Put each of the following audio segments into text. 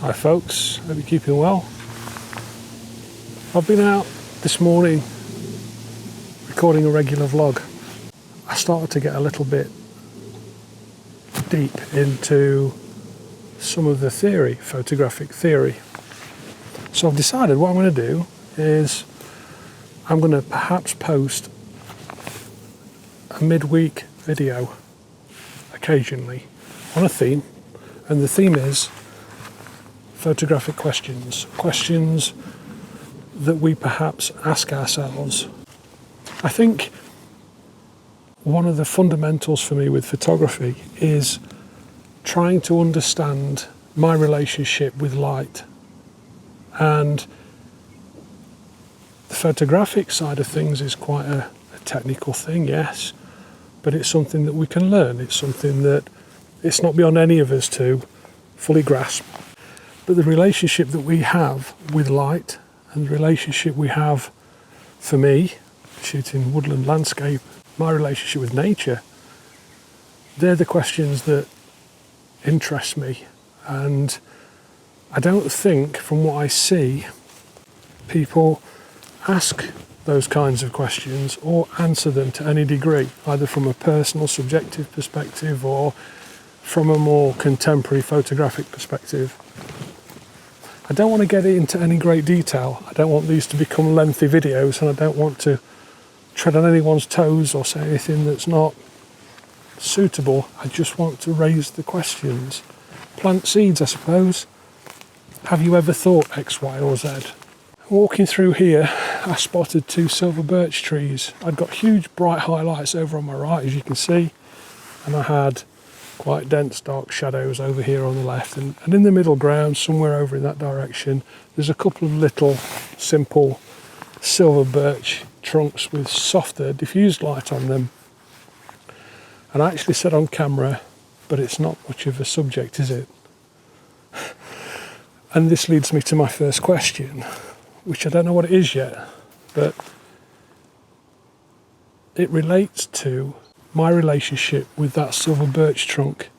Hi folks, hope you're keeping well. I've been out this morning recording a regular vlog. I started to get a little bit deep into some of the theory, photographic theory. So I've decided what I'm going to do is I'm going to perhaps post a midweek video occasionally on a theme, and the theme is photographic questions that we perhaps ask ourselves. I think one of the fundamentals for me with photography is trying to understand my relationship with light. And the photographic side of things is quite a technical thing, yes, but it's something that we can learn. It's something that it's not beyond any of us to fully grasp. But the relationship that we have with light and the relationship we have, for me, shooting woodland landscape, my relationship with nature, they're the questions that interest me. And I don't think, from what I see, people ask those kinds of questions or answer them to any degree, either from a personal, subjective perspective or from a more contemporary photographic perspective. I don't want to get into any great detail. I don't want these to become lengthy videos, and I don't want to tread on anyone's toes or say anything that's not suitable. I just want to raise the questions. Plant seeds, I suppose. Have you ever thought X, Y, or Z? Walking through here, I spotted 2 silver birch trees. I'd got huge bright highlights over on my right, as you can see, and I had quite dense dark shadows over here on the left, and in the middle ground, somewhere over in that direction, there's a couple of little simple silver birch trunks with softer diffused light on them. And I actually said on camera, but it's not much of a subject, is it? And this leads me to my first question, which I don't know what it is yet, but it relates to my relationship with that silver birch trunk.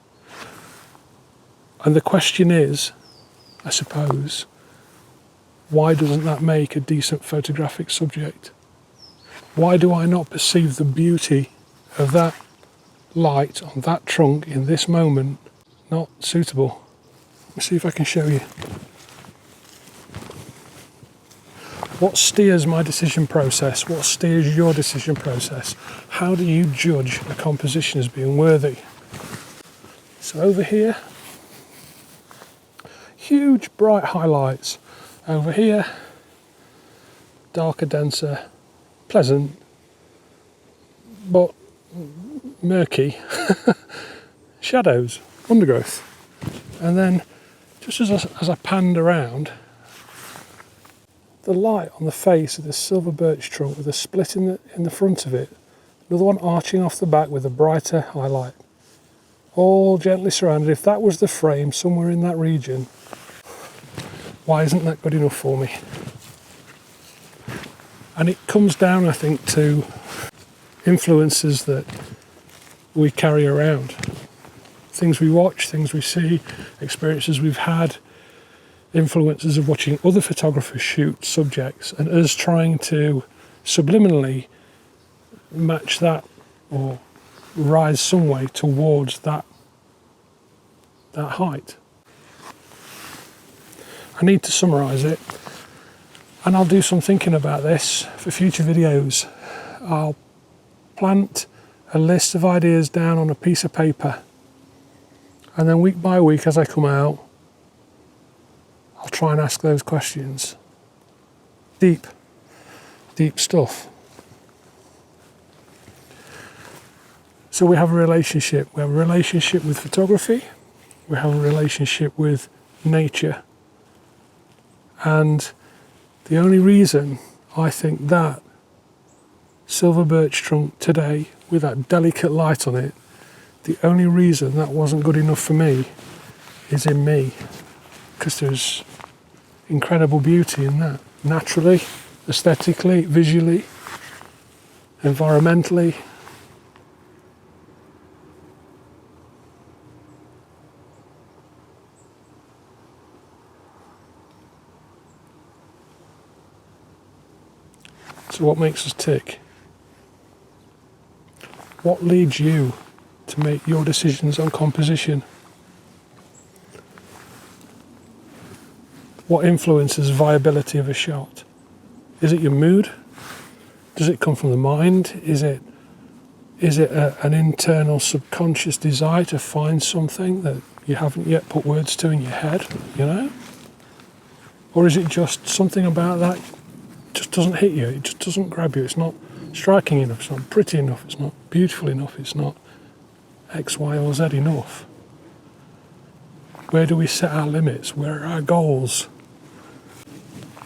And the question is, I suppose, why doesn't that make a decent photographic subject? Why do I not perceive the beauty of that light on that trunk in this moment not suitable? Let me see if I can show you. What steers my decision process? What steers your decision process? How do you judge a composition as being worthy? So over here, huge bright highlights. Over here, darker, denser, pleasant, but murky shadows, undergrowth. And then just as I panned around, the light on the face of this silver birch trunk with a split in the front of it, another one arching off the back with a brighter highlight, all gently surrounded. If that was the frame somewhere in that region, why isn't that good enough for me? And it comes down, I think, to influences that we carry around. Things we watch, things we see, experiences we've had, influences of watching other photographers shoot subjects, and us trying to subliminally match that or rise some way towards that height. I need to summarise it, and I'll do some thinking about this for future videos. I'll plant a list of ideas down on a piece of paper, and then week by week as I come out, I'll try and ask those questions. Deep stuff. So we have a relationship. We have a relationship with photography. We have a relationship with nature. And the only reason I think that silver birch trunk today, with that delicate light on it, the only reason that wasn't good enough for me is in me. Because there's incredible beauty in that, naturally, aesthetically, visually, environmentally. So what makes us tick? What leads you to make your decisions on composition? What influences viability of a shot? Is it your mood? Does it come from the mind? Is it an internal subconscious desire to find something that you haven't yet put words to in your head, you know? Or is it just something about that just doesn't hit you, it just doesn't grab you, it's not striking enough, it's not pretty enough, it's not beautiful enough, it's not X, Y or Z enough? Where do we set our limits? Where are our goals?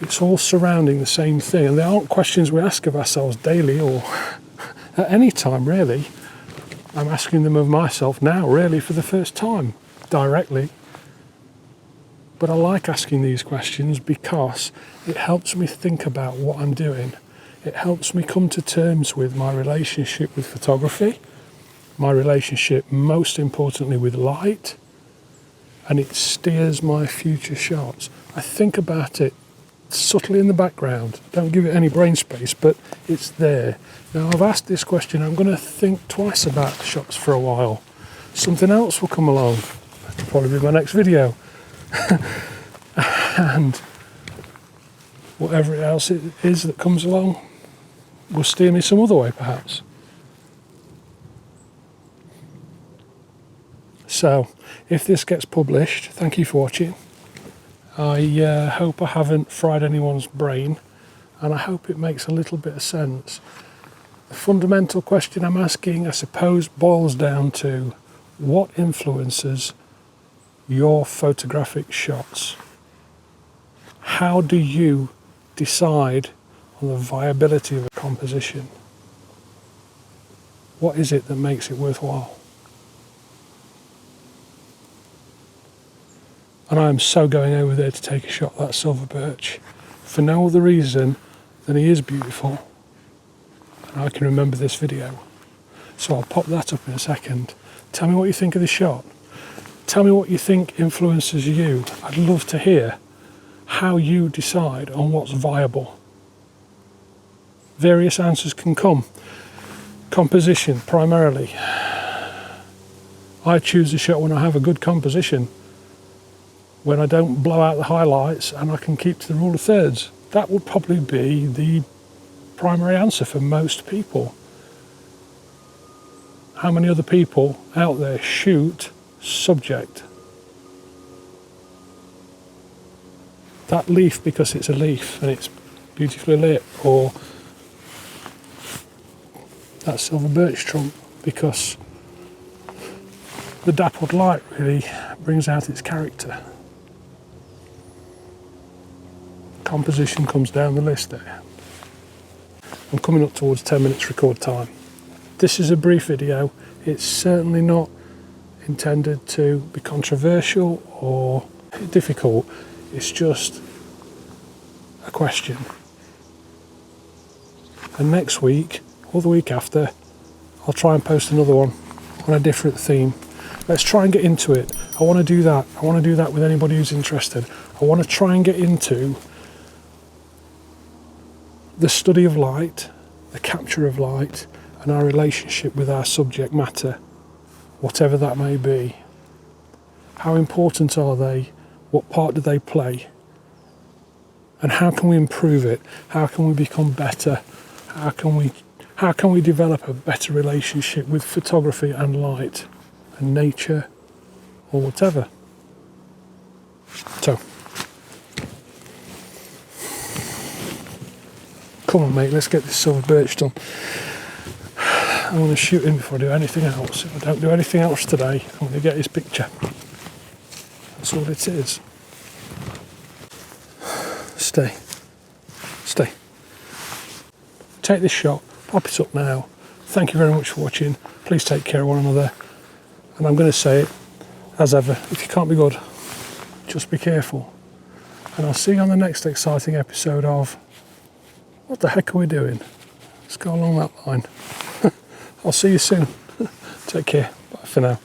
It's all surrounding the same thing, and they aren't questions we ask of ourselves daily or at any time, really. I'm asking them of myself now, really, for the first time, directly. But I like asking these questions because it helps me think about what I'm doing. It helps me come to terms with my relationship with photography, my relationship, most importantly, with light, and it steers my future shots. I think about it subtly in the background. Don't give it any brain space, but it's there. Now, I've asked this question. I'm going to think twice about the shots for a while. Something else will come along. That'll probably be my next video. And whatever else it is that comes along will steer me some other way, perhaps. So, if this gets published, thank you for watching. I hope I haven't fried anyone's brain, and I hope it makes a little bit of sense. The fundamental question I'm asking, I suppose, boils down to what influences your photographic shots? How do you decide on the viability of a composition? What is it that makes it worthwhile? And I am so going over there to take a shot of that silver birch for no other reason than he is beautiful and I can remember this video. So I'll pop that up in a second. Tell me what you think of the shot. Tell me what you think influences you. I'd love to hear how you decide on what's viable. Various answers can come. Composition, primarily. I choose a shot when I have a good composition, when I don't blow out the highlights and I can keep to the rule of thirds. That would probably be the primary answer for most people. How many other people out there shoot subject? That leaf because it's a leaf and it's beautifully lit, or that silver birch trunk because the dappled light really brings out its character. Composition comes down the list there. I'm coming up towards 10 minutes record time. This is a brief video. It's certainly not intended to be controversial or difficult. It's just a question. And next week, or the week after, I'll try and post another one on a different theme. Let's try and get into it. I want to do that. I want to do that with anybody who's interested. I want to try and get into the study of light, the capture of light, and our relationship with our subject matter, whatever that may be. How important are they? What part do they play? And how can we improve it? How can we become better? How can we develop a better relationship with photography and light and nature or whatever? So, come on mate, let's get this silver birch done. I'm going to shoot him before I do anything else. If I don't do anything else today, I'm going to get his picture. That's all it is. Stay. Take this shot, pop it up now. Thank you very much for watching. Please take care of one another. And I'm going to say it, as ever, if you can't be good, just be careful. And I'll see you on the next exciting episode of What the Heck Are We Doing? Let's go along that line. I'll see you soon. Take care. Bye for now.